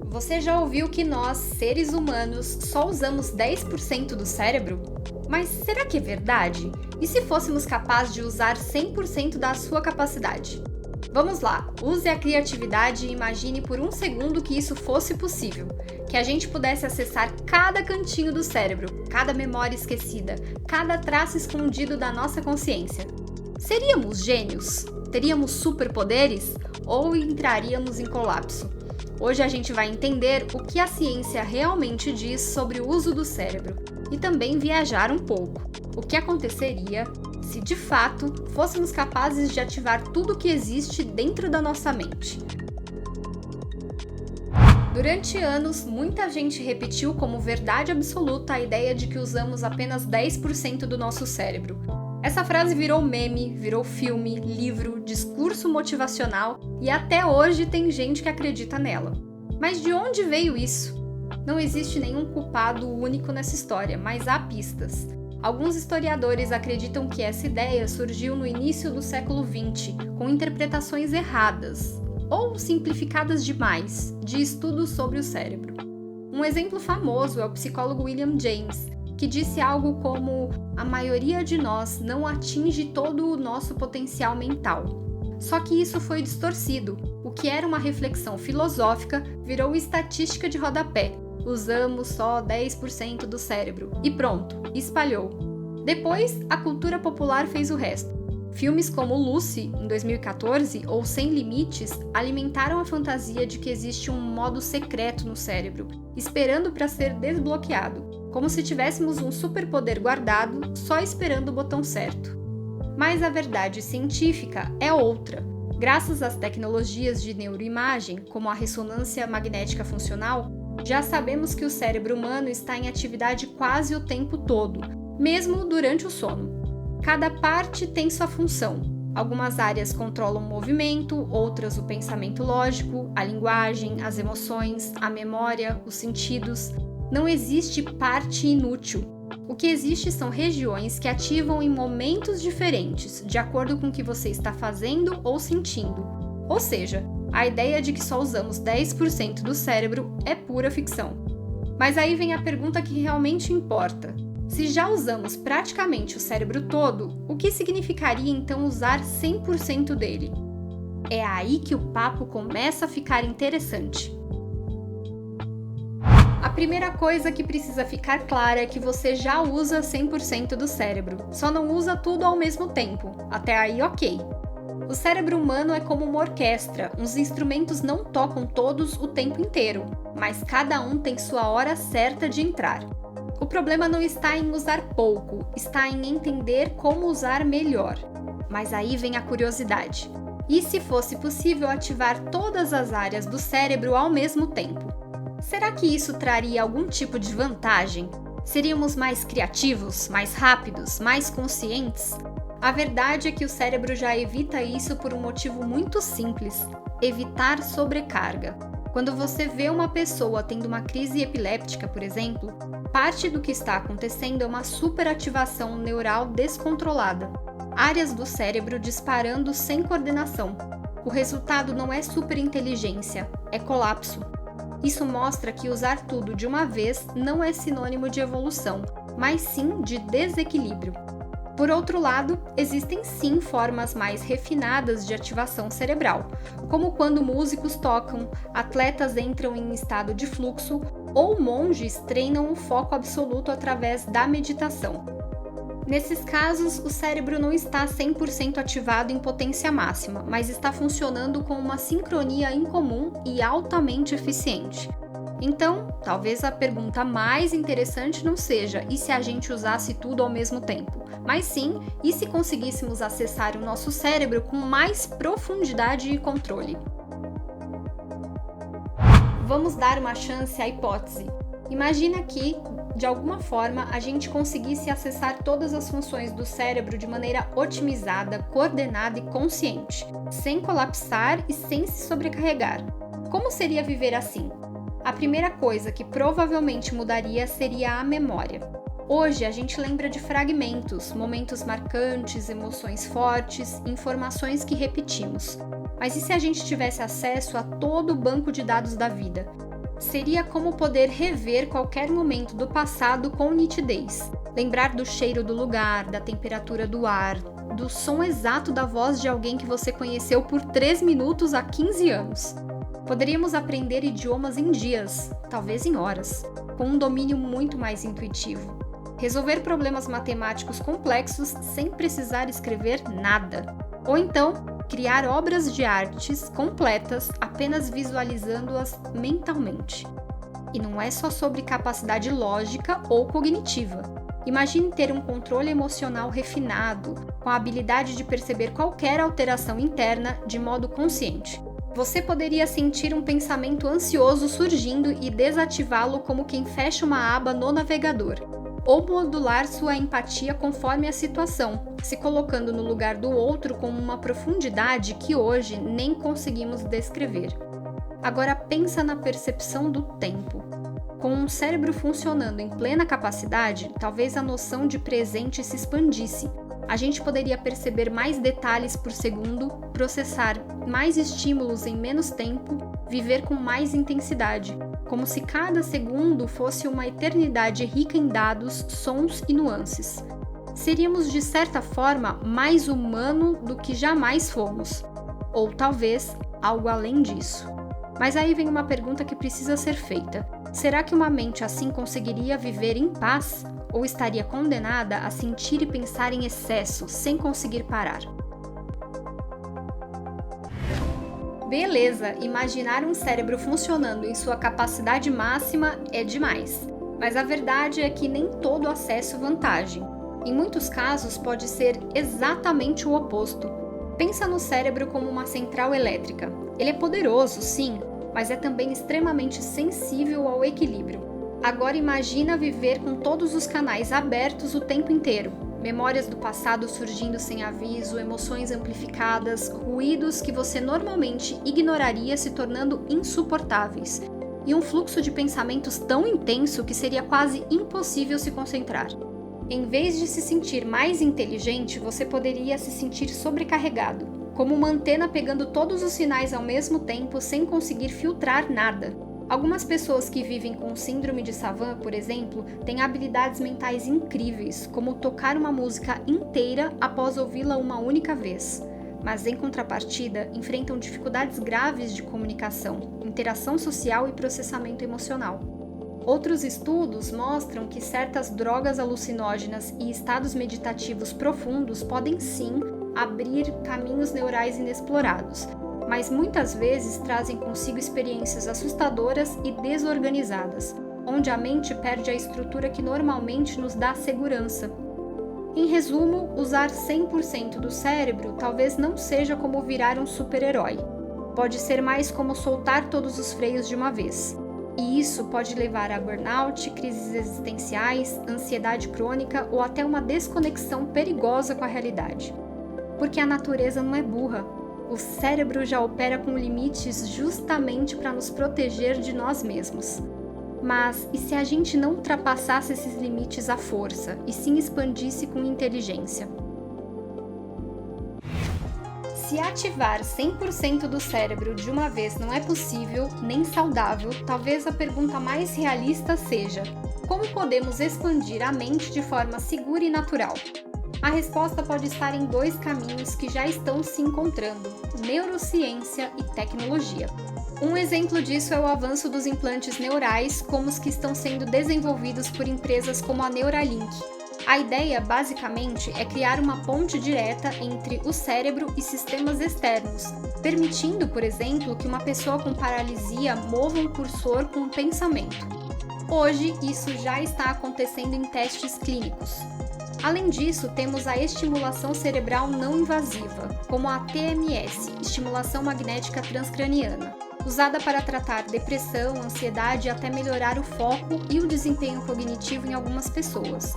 Você já ouviu que nós, seres humanos, só usamos 10% do cérebro? Mas será que é verdade? E se fôssemos capazes de usar 100% da sua capacidade? Vamos lá, use a criatividade e imagine por um segundo que isso fosse possível. Que a gente pudesse acessar cada cantinho do cérebro, cada memória esquecida, cada traço escondido da nossa consciência. Seríamos gênios? Teríamos superpoderes? Ou entraríamos em colapso? Hoje a gente vai entender o que a ciência realmente diz sobre o uso do cérebro e também viajar um pouco. O que aconteceria se, de fato, fôssemos capazes de ativar tudo o que existe dentro da nossa mente? Durante anos, muita gente repetiu como verdade absoluta a ideia de que usamos apenas 10% do nosso cérebro. Essa frase virou meme, virou filme, livro, discurso motivacional e até hoje tem gente que acredita nela. Mas de onde veio isso? Não existe nenhum culpado único nessa história, mas há pistas. Alguns historiadores acreditam que essa ideia surgiu no início do século XX, com interpretações erradas, ou simplificadas demais, de estudos sobre o cérebro. Um exemplo famoso é o psicólogo William James, que disse algo como: a maioria de nós não atinge todo o nosso potencial mental. Só que isso foi distorcido. O que era uma reflexão filosófica virou estatística de rodapé. Usamos só 10% do cérebro. E pronto, espalhou. Depois, a cultura popular fez o resto. Filmes como Lucy, em 2014, ou Sem Limites, alimentaram a fantasia de que existe um modo secreto no cérebro, esperando para ser desbloqueado, como se tivéssemos um superpoder guardado, só esperando o botão certo. Mas a verdade científica é outra. Graças às tecnologias de neuroimagem, como a ressonância magnética funcional, já sabemos que o cérebro humano está em atividade quase o tempo todo, mesmo durante o sono. Cada parte tem sua função. Algumas áreas controlam o movimento, outras o pensamento lógico, a linguagem, as emoções, a memória, os sentidos. Não existe parte inútil. O que existe são regiões que ativam em momentos diferentes, de acordo com o que você está fazendo ou sentindo. Ou seja, a ideia de que só usamos 10% do cérebro é pura ficção. Mas aí vem a pergunta que realmente importa. Se já usamos praticamente o cérebro todo, o que significaria então usar 100% dele? É aí que o papo começa a ficar interessante. A primeira coisa que precisa ficar clara é que você já usa 100% do cérebro, só não usa tudo ao mesmo tempo. Até aí, ok. O cérebro humano é como uma orquestra, os instrumentos não tocam todos o tempo inteiro, mas cada um tem sua hora certa de entrar. O problema não está em usar pouco, está em entender como usar melhor. Mas aí vem a curiosidade. E se fosse possível ativar todas as áreas do cérebro ao mesmo tempo? Será que isso traria algum tipo de vantagem? Seríamos mais criativos, mais rápidos, mais conscientes? A verdade é que o cérebro já evita isso por um motivo muito simples: evitar sobrecarga. Quando você vê uma pessoa tendo uma crise epiléptica, por exemplo, parte do que está acontecendo é uma superativação neural descontrolada. Áreas do cérebro disparando sem coordenação. O resultado não é superinteligência, é colapso. Isso mostra que usar tudo de uma vez não é sinônimo de evolução, mas sim de desequilíbrio. Por outro lado, existem sim formas mais refinadas de ativação cerebral, como quando músicos tocam, atletas entram em estado de fluxo ou monges treinam o foco absoluto através da meditação. Nesses casos, o cérebro não está 100% ativado em potência máxima, mas está funcionando com uma sincronia incomum e altamente eficiente. Então, talvez a pergunta mais interessante não seja e se a gente usasse tudo ao mesmo tempo, mas sim, e se conseguíssemos acessar o nosso cérebro com mais profundidade e controle. Vamos dar uma chance à hipótese. Imagina que, de alguma forma, a gente conseguisse acessar todas as funções do cérebro de maneira otimizada, coordenada e consciente, sem colapsar e sem se sobrecarregar. Como seria viver assim? A primeira coisa que provavelmente mudaria seria a memória. Hoje a gente lembra de fragmentos, momentos marcantes, emoções fortes, informações que repetimos. Mas e se a gente tivesse acesso a todo o banco de dados da vida? Seria como poder rever qualquer momento do passado com nitidez. Lembrar do cheiro do lugar, da temperatura do ar, do som exato da voz de alguém que você conheceu por 3 minutos há 15 anos. Poderíamos aprender idiomas em dias, talvez em horas, com um domínio muito mais intuitivo. Resolver problemas matemáticos complexos sem precisar escrever nada. Ou então, criar obras de artes completas apenas visualizando-as mentalmente. E não é só sobre capacidade lógica ou cognitiva. Imagine ter um controle emocional refinado, com a habilidade de perceber qualquer alteração interna de modo consciente. Você poderia sentir um pensamento ansioso surgindo e desativá-lo como quem fecha uma aba no navegador, ou modular sua empatia conforme a situação, se colocando no lugar do outro com uma profundidade que hoje nem conseguimos descrever. Agora pensa na percepção do tempo. Com um cérebro funcionando em plena capacidade, talvez a noção de presente se expandisse. A gente poderia perceber mais detalhes por segundo, processar mais estímulos em menos tempo, viver com mais intensidade, como se cada segundo fosse uma eternidade rica em dados, sons e nuances. Seríamos, de certa forma, mais humano do que jamais fomos. Ou talvez algo além disso. Mas aí vem uma pergunta que precisa ser feita. Será que uma mente assim conseguiria viver em paz? Ou estaria condenada a sentir e pensar em excesso, sem conseguir parar? Beleza, imaginar um cérebro funcionando em sua capacidade máxima é demais. Mas a verdade é que nem todo acesso é vantagem. Em muitos casos pode ser exatamente o oposto. Pensa no cérebro como uma central elétrica. Ele é poderoso, sim, mas é também extremamente sensível ao equilíbrio. Agora imagina viver com todos os canais abertos o tempo inteiro. Memórias do passado surgindo sem aviso, emoções amplificadas, ruídos que você normalmente ignoraria se tornando insuportáveis, e um fluxo de pensamentos tão intenso que seria quase impossível se concentrar. Em vez de se sentir mais inteligente, você poderia se sentir sobrecarregado, como uma antena pegando todos os sinais ao mesmo tempo sem conseguir filtrar nada. Algumas pessoas que vivem com síndrome de Savant, por exemplo, têm habilidades mentais incríveis, como tocar uma música inteira após ouvi-la uma única vez. Mas, em contrapartida, enfrentam dificuldades graves de comunicação, interação social e processamento emocional. Outros estudos mostram que certas drogas alucinógenas e estados meditativos profundos podem sim abrir caminhos neurais inexplorados, mas muitas vezes trazem consigo experiências assustadoras e desorganizadas, onde a mente perde a estrutura que normalmente nos dá segurança. Em resumo, usar 100% do cérebro talvez não seja como virar um super-herói. Pode ser mais como soltar todos os freios de uma vez. E isso pode levar a burnout, crises existenciais, ansiedade crônica ou até uma desconexão perigosa com a realidade. Porque a natureza não é burra. O cérebro já opera com limites justamente para nos proteger de nós mesmos. Mas e se a gente não ultrapassasse esses limites à força e sim expandisse com inteligência? Se ativar 100% do cérebro de uma vez não é possível, nem saudável, talvez a pergunta mais realista seja: como podemos expandir a mente de forma segura e natural? A resposta pode estar em 2 caminhos que já estão se encontrando: neurociência e tecnologia. Um exemplo disso é o avanço dos implantes neurais, como os que estão sendo desenvolvidos por empresas como a Neuralink. A ideia, basicamente, é criar uma ponte direta entre o cérebro e sistemas externos, permitindo, por exemplo, que uma pessoa com paralisia mova um cursor com um pensamento. Hoje, isso já está acontecendo em testes clínicos. Além disso, temos a estimulação cerebral não invasiva, como a TMS, estimulação magnética transcraniana, usada para tratar depressão, ansiedade e até melhorar o foco e o desempenho cognitivo em algumas pessoas.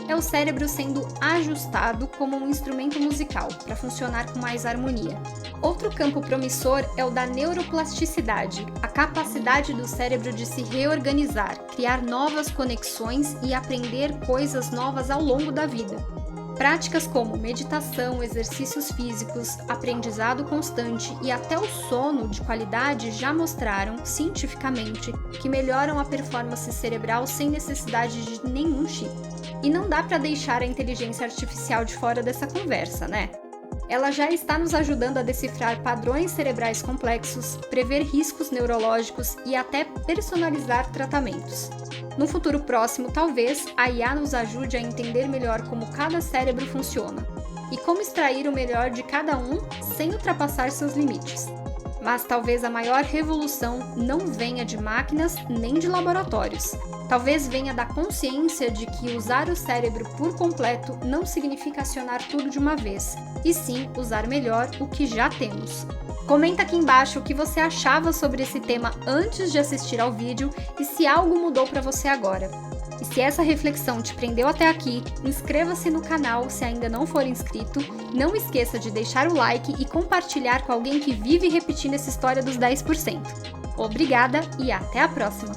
É o cérebro sendo ajustado como um instrumento musical, para funcionar com mais harmonia. Outro campo promissor é o da neuroplasticidade, a capacidade do cérebro de se reorganizar, criar novas conexões e aprender coisas novas ao longo da vida. Práticas como meditação, exercícios físicos, aprendizado constante e até o sono de qualidade já mostraram, cientificamente, que melhoram a performance cerebral sem necessidade de nenhum chip. E não dá para deixar a inteligência artificial de fora dessa conversa, né? Ela já está nos ajudando a decifrar padrões cerebrais complexos, prever riscos neurológicos e até personalizar tratamentos. No futuro próximo, talvez, a IA nos ajude a entender melhor como cada cérebro funciona e como extrair o melhor de cada um sem ultrapassar seus limites. Mas talvez a maior revolução não venha de máquinas nem de laboratórios. Talvez venha da consciência de que usar o cérebro por completo não significa acionar tudo de uma vez, e sim usar melhor o que já temos. Comenta aqui embaixo o que você achava sobre esse tema antes de assistir ao vídeo e se algo mudou para você agora. E se essa reflexão te prendeu até aqui, inscreva-se no canal se ainda não for inscrito, não esqueça de deixar o like e compartilhar com alguém que vive repetindo essa história dos 10%. Obrigada e até a próxima!